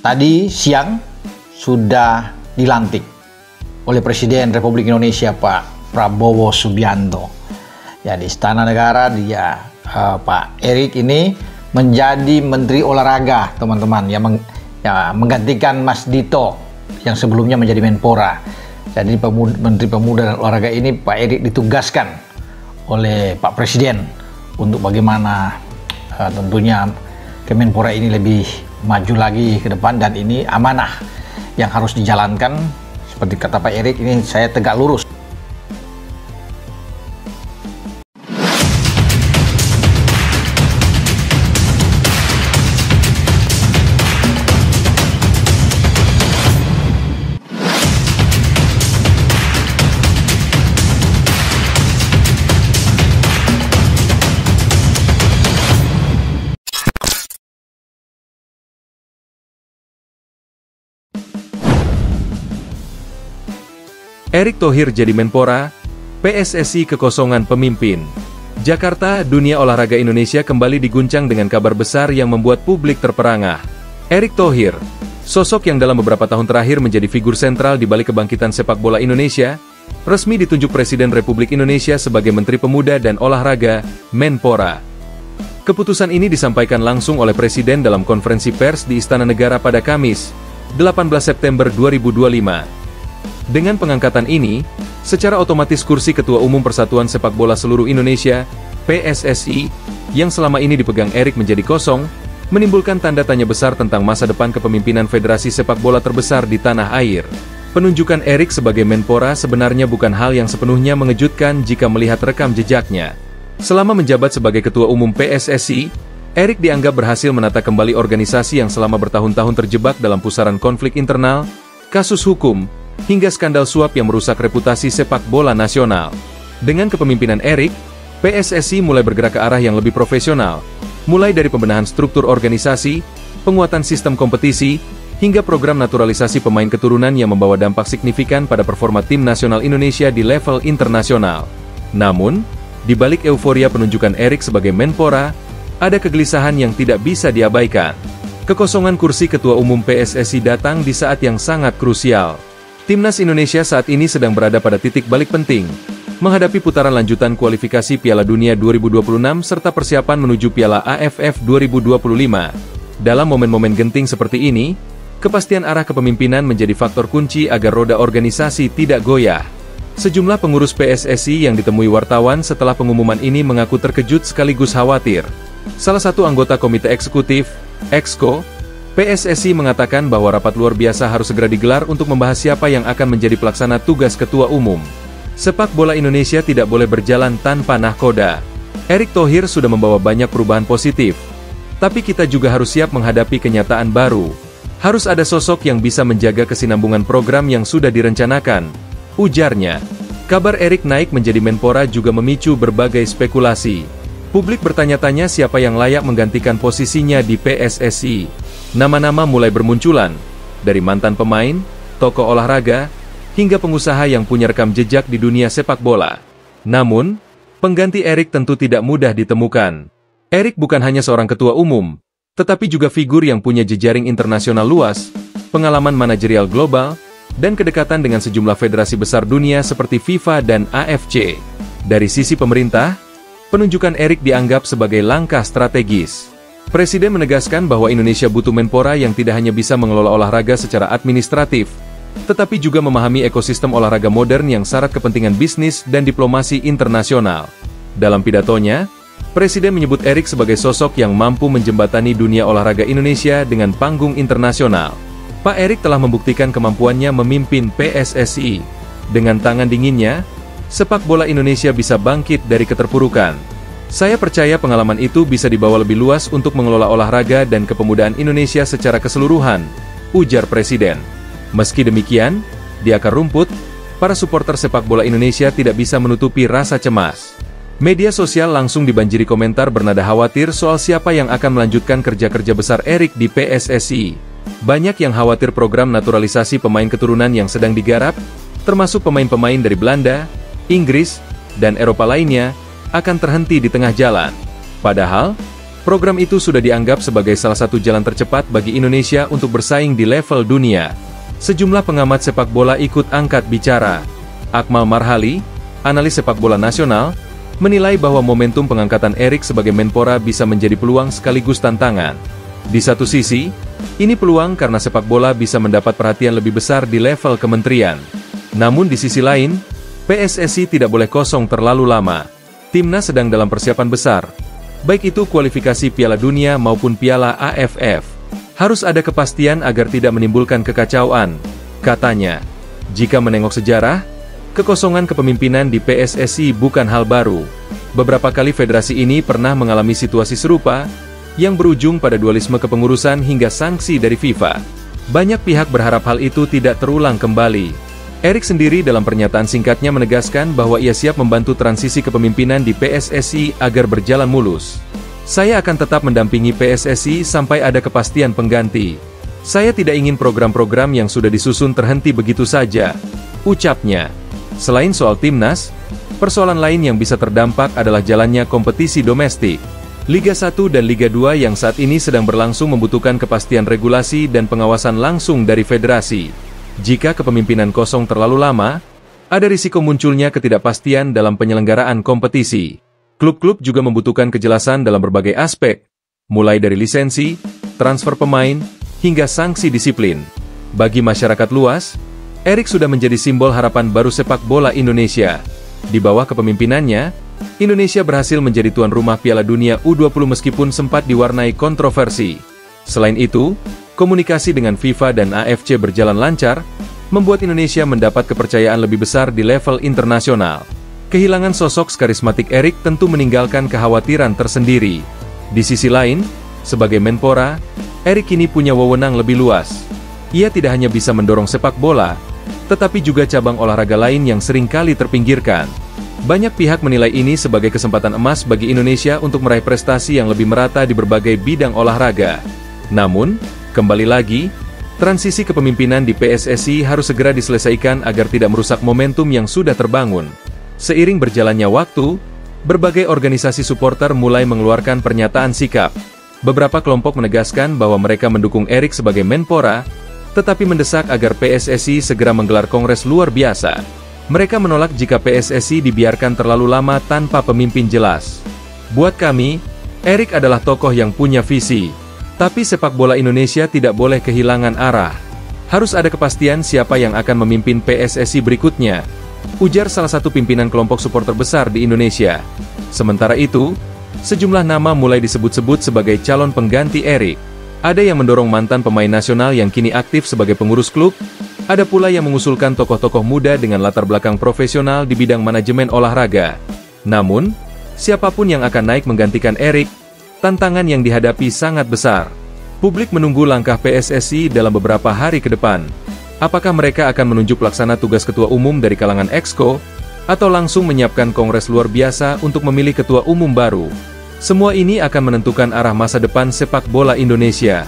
tadi siang sudah dilantik oleh Presiden Republik Indonesia Pak Prabowo Subianto. Ya, di Istana Negara Pak Erik ini menjadi Menteri Olahraga, teman-teman, yang menggantikan Mas Dito yang sebelumnya menjadi Menpora. Jadi Menteri Pemuda dan Olahraga ini Pak Erik ditugaskan oleh Pak Presiden untuk bagaimana tentunya Kemenpora ini lebih maju lagi ke depan, dan ini amanah yang harus dijalankan. Seperti kata Pak Erik, ini saya tegak lurus. Erick Thohir jadi Menpora, PSSI kekosongan pemimpin. Jakarta, dunia olahraga Indonesia kembali diguncang dengan kabar besar yang membuat publik terperangah. Erick Thohir, sosok yang dalam beberapa tahun terakhir menjadi figur sentral di balik kebangkitan sepak bola Indonesia, resmi ditunjuk Presiden Republik Indonesia sebagai Menteri Pemuda dan Olahraga, Menpora. Keputusan ini disampaikan langsung oleh Presiden dalam konferensi pers di Istana Negara pada Kamis, 18 September 2025. Dengan pengangkatan ini, secara otomatis kursi Ketua Umum Persatuan Sepak Bola Seluruh Indonesia, PSSI, yang selama ini dipegang Erick menjadi kosong, menimbulkan tanda tanya besar tentang masa depan kepemimpinan federasi sepak bola terbesar di tanah air. Penunjukan Erick sebagai Menpora sebenarnya bukan hal yang sepenuhnya mengejutkan jika melihat rekam jejaknya. Selama menjabat sebagai Ketua Umum PSSI, Erick dianggap berhasil menata kembali organisasi yang selama bertahun-tahun terjebak dalam pusaran konflik internal, kasus hukum, hingga skandal suap yang merusak reputasi sepak bola nasional. Dengan kepemimpinan Erick, PSSI mulai bergerak ke arah yang lebih profesional, mulai dari pembenahan struktur organisasi, penguatan sistem kompetisi, hingga program naturalisasi pemain keturunan yang membawa dampak signifikan pada performa tim nasional Indonesia di level internasional. Namun, di balik euforia penunjukan Erick sebagai Menpora, ada kegelisahan yang tidak bisa diabaikan. Kekosongan kursi Ketua Umum PSSI datang di saat yang sangat krusial. Timnas Indonesia saat ini sedang berada pada titik balik penting, menghadapi putaran lanjutan kualifikasi Piala Dunia 2026 serta persiapan menuju Piala AFF 2025. Dalam momen-momen genting seperti ini, kepastian arah kepemimpinan menjadi faktor kunci agar roda organisasi tidak goyah. Sejumlah pengurus PSSI yang ditemui wartawan setelah pengumuman ini mengaku terkejut sekaligus khawatir. Salah satu anggota Komite Eksekutif, Exco, PSSI mengatakan bahwa rapat luar biasa harus segera digelar untuk membahas siapa yang akan menjadi pelaksana tugas Ketua Umum. Sepak bola Indonesia tidak boleh berjalan tanpa nahkoda. Erick Thohir sudah membawa banyak perubahan positif. Tapi kita juga harus siap menghadapi kenyataan baru. Harus ada sosok yang bisa menjaga kesinambungan program yang sudah direncanakan, ujarnya. Kabar Erick naik menjadi Menpora juga memicu berbagai spekulasi. Publik bertanya-tanya siapa yang layak menggantikan posisinya di PSSI. Nama-nama mulai bermunculan, dari mantan pemain, tokoh olahraga, hingga pengusaha yang punya rekam jejak di dunia sepak bola. Namun, pengganti Erick tentu tidak mudah ditemukan. Erick bukan hanya seorang ketua umum, tetapi juga figur yang punya jejaring internasional luas, pengalaman manajerial global, dan kedekatan dengan sejumlah federasi besar dunia seperti FIFA dan AFC. Dari sisi pemerintah, penunjukan Erick dianggap sebagai langkah strategis. Presiden menegaskan bahwa Indonesia butuh Menpora yang tidak hanya bisa mengelola olahraga secara administratif, tetapi juga memahami ekosistem olahraga modern yang syarat kepentingan bisnis dan diplomasi internasional. Dalam pidatonya, Presiden menyebut Erick sebagai sosok yang mampu menjembatani dunia olahraga Indonesia dengan panggung internasional. Pak Erick telah membuktikan kemampuannya memimpin PSSI. Dengan tangan dinginnya, sepak bola Indonesia bisa bangkit dari keterpurukan. Saya percaya pengalaman itu bisa dibawa lebih luas untuk mengelola olahraga dan kepemudaan Indonesia secara keseluruhan, ujar Presiden. Meski demikian, di akar rumput, para supporter sepak bola Indonesia tidak bisa menutupi rasa cemas. Media sosial langsung dibanjiri komentar bernada khawatir soal siapa yang akan melanjutkan kerja-kerja besar Erick di PSSI. Banyak yang khawatir program naturalisasi pemain keturunan yang sedang digarap, termasuk pemain-pemain dari Belanda, Inggris, dan Eropa lainnya, akan terhenti di tengah jalan. Padahal, Program itu sudah dianggap sebagai salah satu jalan tercepat bagi Indonesia untuk bersaing di level dunia. Sejumlah pengamat sepak bola ikut angkat bicara. Akmal Marhali, analis sepak bola nasional, menilai bahwa momentum pengangkatan Erik sebagai Menpora bisa menjadi peluang sekaligus tantangan. Di satu sisi, ini peluang karena sepak bola bisa mendapat perhatian lebih besar di level kementerian. Namun di sisi lain, PSSI tidak boleh kosong terlalu lama. Timnas sedang dalam persiapan besar, baik itu kualifikasi Piala Dunia maupun Piala AFF. Harus ada kepastian agar tidak menimbulkan kekacauan, katanya. Jika menengok sejarah, kekosongan kepemimpinan di PSSI bukan hal baru. Beberapa kali federasi ini pernah mengalami situasi serupa, yang berujung pada dualisme kepengurusan hingga sanksi dari FIFA. Banyak pihak berharap hal itu tidak terulang kembali. Erik sendiri dalam pernyataan singkatnya menegaskan bahwa ia siap membantu transisi kepemimpinan di PSSI agar berjalan mulus. Saya akan tetap mendampingi PSSI sampai ada kepastian pengganti. Saya tidak ingin program-program yang sudah disusun terhenti begitu saja, ucapnya. Selain soal timnas, persoalan lain yang bisa terdampak adalah jalannya kompetisi domestik. Liga 1 dan Liga 2 yang saat ini sedang berlangsung membutuhkan kepastian regulasi dan pengawasan langsung dari federasi. Jika kepemimpinan kosong terlalu lama, ada risiko munculnya ketidakpastian dalam penyelenggaraan kompetisi. Klub-klub juga membutuhkan kejelasan dalam berbagai aspek, mulai dari lisensi, transfer pemain, hingga sanksi disiplin. Bagi masyarakat luas, Erik sudah menjadi simbol harapan baru sepak bola Indonesia. Di bawah kepemimpinannya, Indonesia berhasil menjadi tuan rumah Piala Dunia U20 meskipun sempat diwarnai kontroversi. Selain itu, komunikasi dengan FIFA dan AFC berjalan lancar, membuat Indonesia mendapat kepercayaan lebih besar di level internasional. Kehilangan sosok karismatik Erik tentu meninggalkan kekhawatiran tersendiri. Di sisi lain, sebagai Menpora, Erik kini punya wewenang lebih luas. Ia tidak hanya bisa mendorong sepak bola, tetapi juga cabang olahraga lain yang seringkali terpinggirkan. Banyak pihak menilai ini sebagai kesempatan emas bagi Indonesia untuk meraih prestasi yang lebih merata di berbagai bidang olahraga. Namun, kembali lagi, transisi kepemimpinan di PSSI harus segera diselesaikan agar tidak merusak momentum yang sudah terbangun. Seiring berjalannya waktu, berbagai organisasi supporter mulai mengeluarkan pernyataan sikap. Beberapa kelompok menegaskan bahwa mereka mendukung Erik sebagai Menpora, tetapi mendesak agar PSSI segera menggelar kongres luar biasa. Mereka menolak jika PSSI dibiarkan terlalu lama tanpa pemimpin jelas. Buat kami, Erik adalah tokoh yang punya visi, tapi sepak bola Indonesia tidak boleh kehilangan arah. Harus ada kepastian siapa yang akan memimpin PSSI berikutnya, ujar salah satu pimpinan kelompok supporter besar di Indonesia. Sementara itu, sejumlah nama mulai disebut-sebut sebagai calon pengganti Erik. Ada yang mendorong mantan pemain nasional yang kini aktif sebagai pengurus klub, ada pula yang mengusulkan tokoh-tokoh muda dengan latar belakang profesional di bidang manajemen olahraga. Namun, siapapun yang akan naik menggantikan Erik, tantangan yang dihadapi sangat besar. Publik menunggu langkah PSSI dalam beberapa hari ke depan. Apakah mereka akan menunjuk pelaksana tugas ketua umum dari kalangan Exco, atau langsung menyiapkan kongres luar biasa untuk memilih ketua umum baru? Semua ini akan menentukan arah masa depan sepak bola Indonesia.